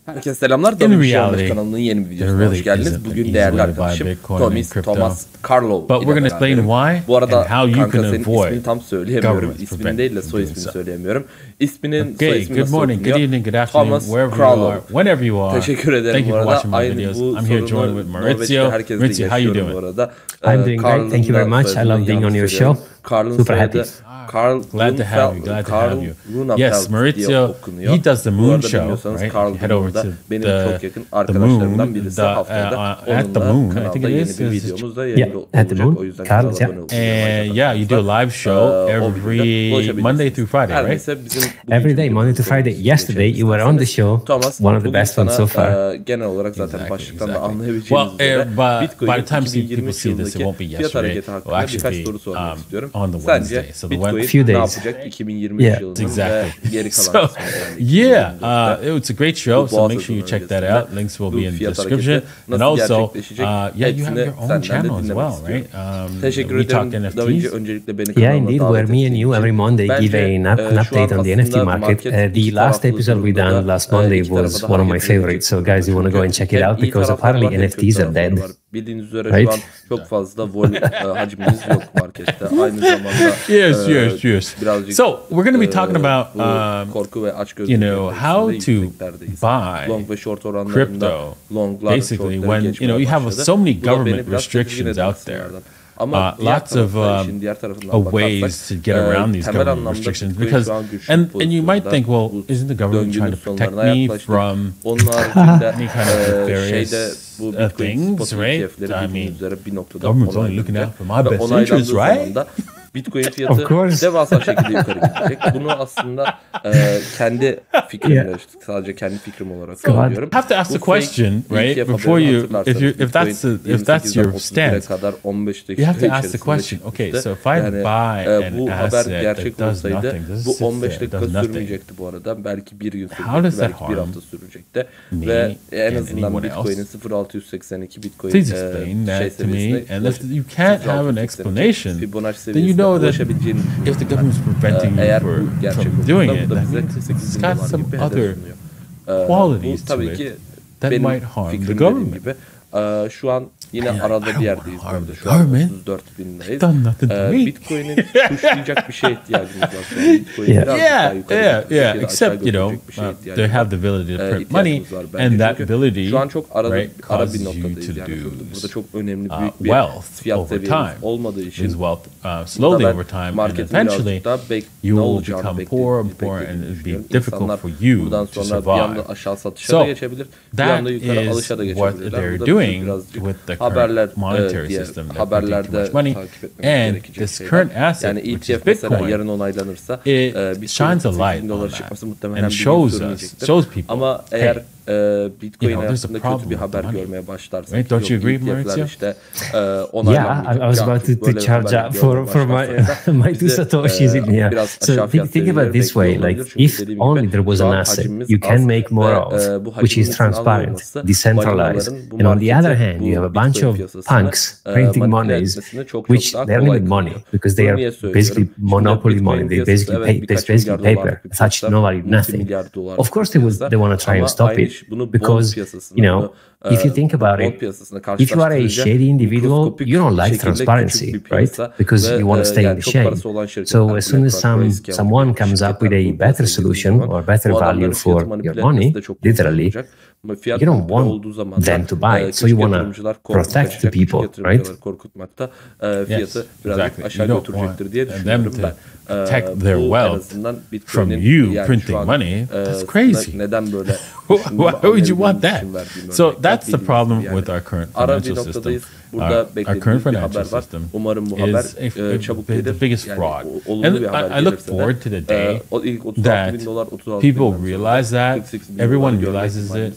Herkese selamlar. DAVITAR kanalının yeni bir videosuna hoş geldiniz. Bugün değerli arkadaşım Thomas Carlo. But we're going to explain why Bu arada and how you kanka can senin avoid ismini tam söyleyemiyorum. İsmini değil de soy ismini söyleyemiyorum. İsminin soy ismini good morning, good evening, good afternoon, wherever you are, whenever you are. Teşekkür ederim. Thank you for watching my videos. I'm here joined with Maurizio. Maurizio, how you doing? I'm doing great. Thank you very much. I love being on your show. Super happy. Glad to have you. Glad to have you. Yes, Maurizio, he does the moon show, right? Head over to the moon, at the moon, I think it is. Yeah, at the moon. Carl, yeah. And yeah, you do a live show every Monday through Friday, right? Every day, Monday to Friday. Yesterday, you were on the show. One of the best ones so far. Genel olarak zaten başlıktan da anlayabileceğiniz üzere by the time people see this, it won't be yesterday. It will actually be on the Wednesday. So the few days. Yeah, exactly. So, yeah, it's a great show. So make sure you check that out. Links will be in the description. And also, yeah, you have your own channel as well, right? We talk NFTs. Yeah, indeed. Where me and you every Monday give an update on the NFT market. The last episode we done last Monday was one of my favorites. So guys, you want to go and check it out because apparently NFTs are dead. Bildiğiniz üzere şu an çok fazla hacmimiz yok markette. Aynı zamanda yes. So we're going to be talking about korku ve how to buy long ve short crypto. Basically, when you have so many government restrictions out there. Lots of ways to get around these government restrictions because and you might think, well, isn't the government trying to protect me from any kind of various things, right? I mean, government's only looking out for my best interest, right? Bitcoin fiyatı devasa şekilde yukarı gidecek. Bunu aslında kendi fikrimle, sadece kendi fikrim olarak söylüyorum. I have to ask the question, right? Before you, if that's your stance, you have to ask the question. Okay, so if I buy an asset that does nothing, bu 15 dakika sürmeyecekti bu arada. Belki bir gün sürecekti, belki bir hafta sürecekti. Ve en azından Bitcoin'in 0.682 Bitcoin please explain that to me. And if you can't have an explanation, then you know that if the government's preventing you from doing it, that means it's got some other qualities to it that might harm the government. Şu an yine arada bir yerdeyiz burada. Şu an 34.000'deyiz. Bitcoin'in tuşlayacak bir şeye ihtiyacımız var şu an. Bitcoin yeah. Except they have the ability to print money, and that ability şu an çok ara bir you noktadayız to yani. do Burada çok önemli büyük bir wealth fiyat over seviyemiz time. olmadığı için Is wealth slowly over time, and eventually you will become poor and poor, and it will be difficult for you to survive. So that is what they're doing with the current monetary system that printing too much money, and this current asset, which is Bitcoin, it shines a light on that and shows people, ama eğer Bitcoin hakkında kötü bir haber görmeye başlarsak, right? Don't you agree, Maurizio? Yeah, I was about to charge up for my two satoshis in here. So think about it this way: like if only there was an asset you can make more of, which is transparent, decentralized, and on the other hand, you have a bunch of punks printing monies, which they only need money because they are basically monopoly money. They basically paper. Such nobody, nothing. Of course, they want to try and stop it. Because, if you think about it, if you are a shady individual, you don't like transparency, right? Because you want to stay in the shade. So as soon as someone comes up with a better solution or better value for your money, literally, you don't want them to buy it. So you want to protect the people, right? Yes, exactly. You don't want them to protect their wealth from you printing money. That's crazy. Why would you want that? So that's the problem with our current financial system. Our current financial system is the biggest fraud. And I look forward to the day that people realize that, everyone realizes it,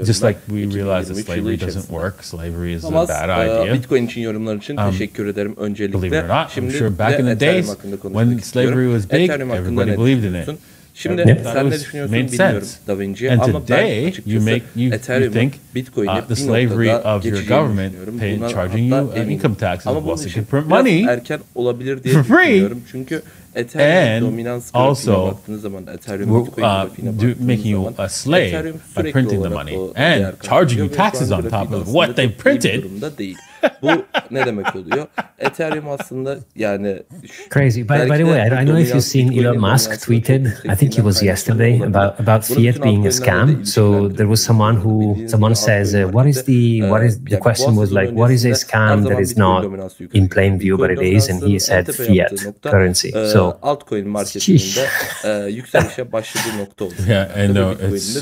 just like we realize that slavery doesn't work. Slavery is a bad idea. Bitcoin için yorumlar için teşekkür ederim öncelikle. Believe it or not, I'm sure back in the days when slavery was big, everybody believed in it. Şimdi sen ne düşünüyorsun bilmiyorum Da Vinci, and ama today ben you think the slavery of your government charging you income taxes, ama well, so you can print biraz money erken olabilir diye düşünüyorum. Çünkü and also making you a slave by printing the money and charging you taxes on top of what they printed. Bu ne demek oluyor? Ethereum aslında yani crazy. By the way, I don't know if you've seen Elon Musk tweeted. I think it was yesterday about fiat being a scam. So there was someone says, what is the question was like, what is a scam that is not in plain view, but it is, and he said fiat currency. So altcoin marketinde yükselişe başladığı nokta oldu. Yeah, I know it's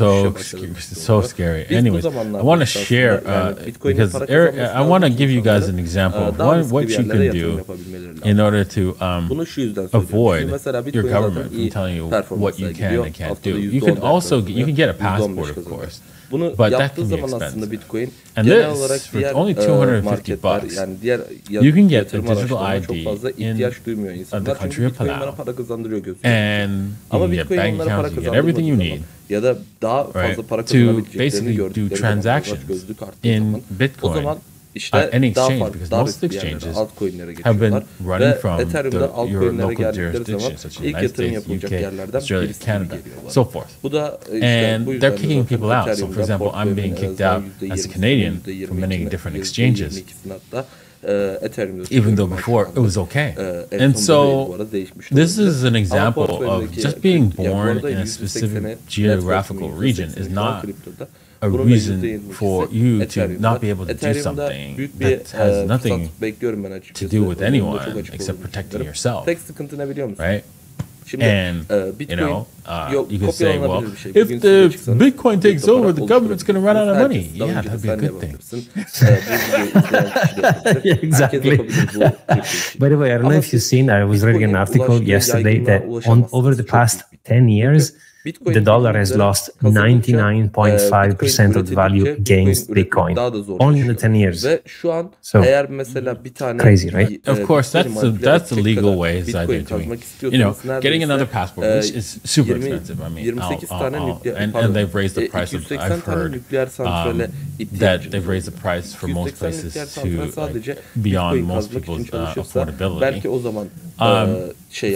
so scary. Anyways, I want to share because I want to give you guys an example of what you can do in order to avoid your government from telling you what you can and can't do. You can get a passport, of course. But that can be expensive. And this, for only $250, you can get a digital ID in the country of Palau. And you can get bank accounts, you can get everything you need, right, to basically do transactions in Bitcoin. Any exchange, because most exchanges have been running from your local jurisdictions, such as the United States, UK, Australia, Canada, so forth. And they're kicking people out. So, for example, I'm being kicked out as a Canadian from many different exchanges, even though before it was okay. And so this is an example of just being born in a specific geographical region is not a reason for you to not be able to do something that has nothing to do with anyone except protecting yourself, right? And, you could say, well, if the Bitcoin takes over, the government's going to run out of money. Yeah, that'd be a good thing. Exactly. By the way, I don't know if you've seen, I was reading an article yesterday that over the past 10 years, the dollar has lost 99.5% of the value against Bitcoin only in the 10 years. So crazy, right? Of course, that's the legal ways that they're doing. Getting another passport, which is super expensive. I mean, and they've raised the price. I've heard that they've raised the price for most places to beyond most people's affordability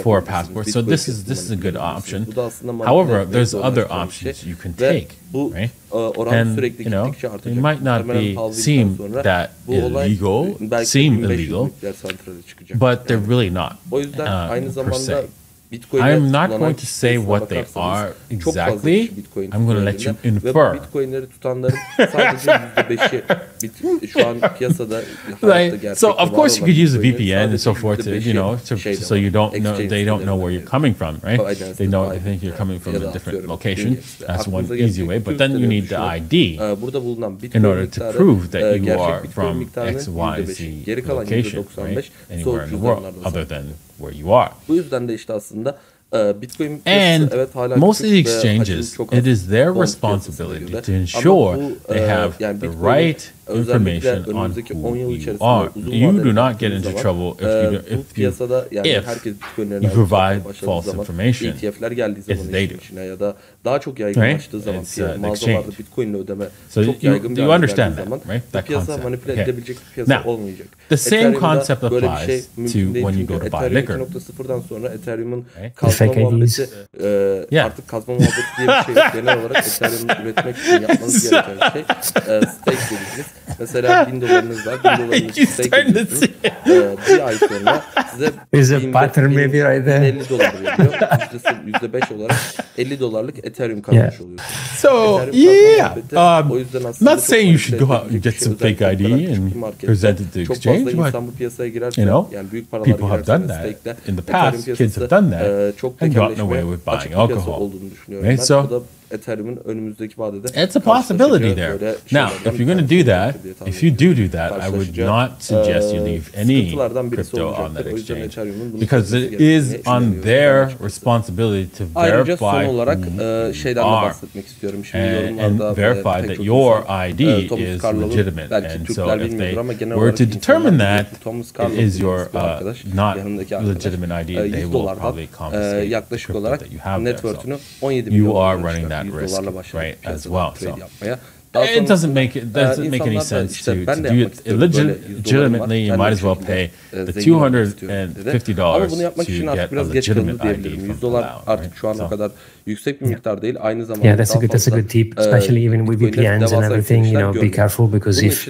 for a passport. So this is a good option. However, there's other options you can take, right? And they might not seem illegal, but they're really not per se. I'm not going to say what they are exactly. I'm going to let you infer. So of course you could use a VPN and so forth to, so you don't know, they don't know where you're coming from, right? They think you're coming from a different location. That's one easy way. But then you need the ID in order to prove that you are from X, Y, Z location, right? Anywhere in the world other than where you are. And most of the exchanges, it is their responsibility to ensure they have the right information on who you are. You do not get into trouble if you provide false information, if they do. Right? It's an exchange. So you understand that, right? That concept. Okay. Now, the same concept applies to when you go to buy liquor. Fake IDs. Yeah. Artık kazma muhabbeti diye bir şey yok. Genel olarak Ethereum üretmek için yapmanız gereken şey stake dediğiniz. Mesela $1000'ınız var. $1000'ınızı stake ediyorsunuz. Bir ay sonra size $50 veriyor. %5 olarak $50 Ethereum kazanmış oluyorsunuz. So, yeah. Not saying you should go out and get some fake ID and present it to exchange, but people have done that in the past. Kids have done that and gotten away with buying alcohol. Right? So it's a possibility there. Now, if you're going to do that, if you do that, I would not suggest you leave any crypto on that exchange because it is on their responsibility to verify who you are and verify that your ID is legitimate. And so if they were to determine that it is your not legitimate ID, they will probably confiscate the crypto that you have there. So you are running that risk, right, as well. So It doesn't make any sense to do it legitimately. You might as well pay the $250 Ama bunu yapmak to için get artık a biraz geç kalındı legitimate diyebilirim. ID from $100 Palau, artık şu an o kadar yüksek bir miktar değil. Aynı zamanda Yeah, that's a good tip, especially even with VPNs and everything. You know, be careful because if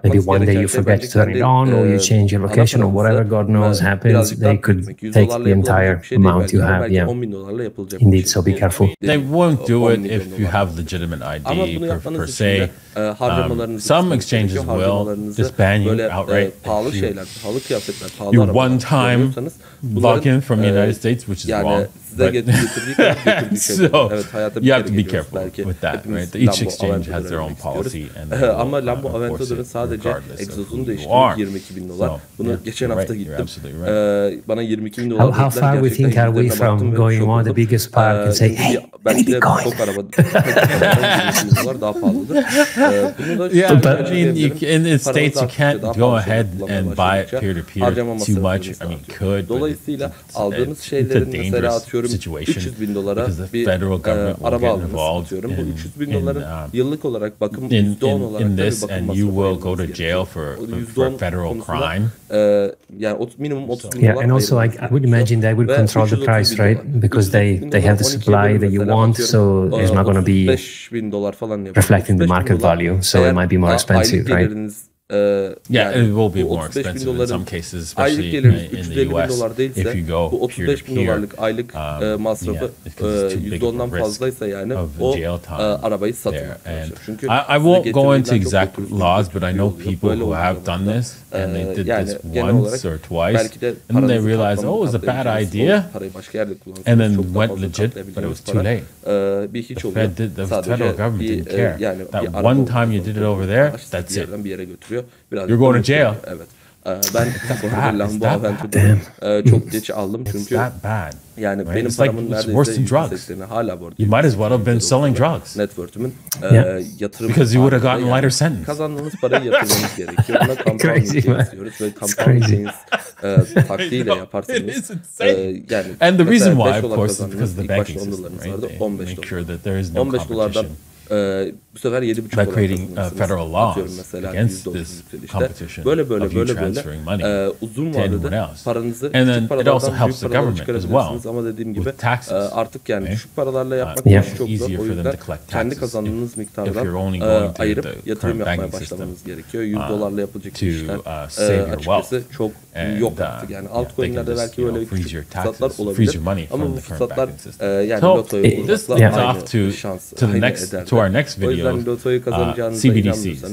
maybe one day you forget to turn it on, or you change your location, or whatever God knows happens, they could take the entire amount you have. Yeah, indeed. So be careful. They won't do it if you have legitimate ID per se. Some exchanges will just ban you outright. You one-time log in from the United States, which is wrong. So you have to be careful with that, right? Each exchange has their own policy, and ama Lambo Aventador'ın sadece egzozunu değiştirdik $22.000. Bunu geçen hafta gittim. Bana $22.000 How far we think are we from going on the biggest park and say, hey, any Bitcoin? Çok araba $22.000 daha pahalıdır. Yeah, but I mean, in the States you can't go ahead and buy it peer-to-peer too much. I mean, could. Dolayısıyla aldığınız şeylerin mesela atıyorum $300.000 bir araba aldınız diyorum. Bu $300.000 yıllık olarak bakım %10 olarak in this, and you will go to jail for federal crime. Yani minimum $30.000. Yeah, and also I would imagine they would control the price, right? Because they have the supply that you want, so there's not going to be reflecting the market value, so it might be more expensive, right? Yeah, it will be more expensive in some cases, especially in the US. If you go bu $35.000 aylık masrafı %10'dan fazlaysa yani o arabayı satın. Çünkü I won't go into exact laws, but I know people who have done this and they did this once or twice, and then they realized, oh, it was a bad idea, and then went legit, but it was too late. The federal government didn't care. That one time you did it over there, that's it. You're going to jail. Evet. Ben Lambo Aventador'u çok geç aldım çünkü yani benim paramın neredeyse %80'i hala bu arada. You might as well have been selling drugs. Net worth'ümün yatırım. Because you would have gotten lighter sentence. Kazandığınız parayı yatırmanız gerekiyor. Buna compounding diyoruz ve compounding taktiğiyle yaparsanız yani and the reason why, of course, is because of the banking system, right? They make sure that there is no competition. Bu sefer $7.5 by creating federal laws against this competition böyle of you transferring money uzun to anyone vadede else. paranızı And then it also helps the government as well ama dediğim gibi with taxes. Artık yani düşük paralarla yapmak çok zor. O yüzden kendi kazandığınız if miktardan you're only going to ayırıp the yatırım current yapmaya banking başlamanız system gerekiyor. $100'la yapılacak işler açıkçası çok yok artık. Yani altcoin'lerde belki böyle küçük fırsatlar olabilir ama bu fırsatlar yani lotoyu bulmakla aynı şans to our next o yüzden video, lotoyu kazanacağınızda CBDCs.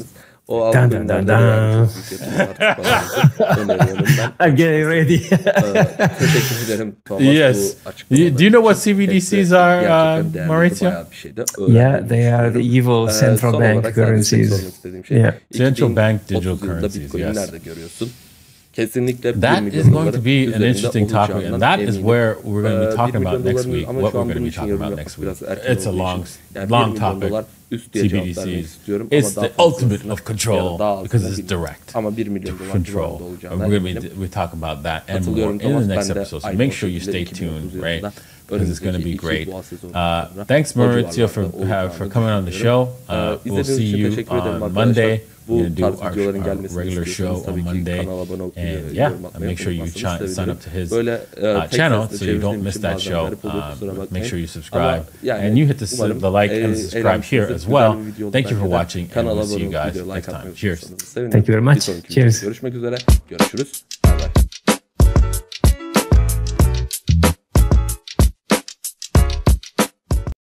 O altcoin'lerde öneriyorum ben. I'm getting ready. Teşekkür ederim Thomas. Yes. Do you know what CBDCs are, Mauricio? Yeah, they are the evil central bank currencies. Yeah, central bank digital currencies. Yes. That is going to be an interesting topic, and that is where we're going to be talking about next week. What we're going to be talking about next week. It's a long topic. CBDCs. It's the ultimate of control because it's direct control. We're going to be talking about that and more in the next episode. So make sure you stay tuned, right? Because it's going to be great. Thanks, Maurizio, for coming on the show. We'll see you on Monday. We're going to do our regular show on Monday. And yeah, make sure you sign up to his channel so you don't miss that show. Make sure you subscribe. And you hit the like and subscribe here as well. Thank you for watching, and we'll see you guys next time. Cheers. Thank you very much. Cheers. Görüşmek üzere. Görüşürüz. Bye bye.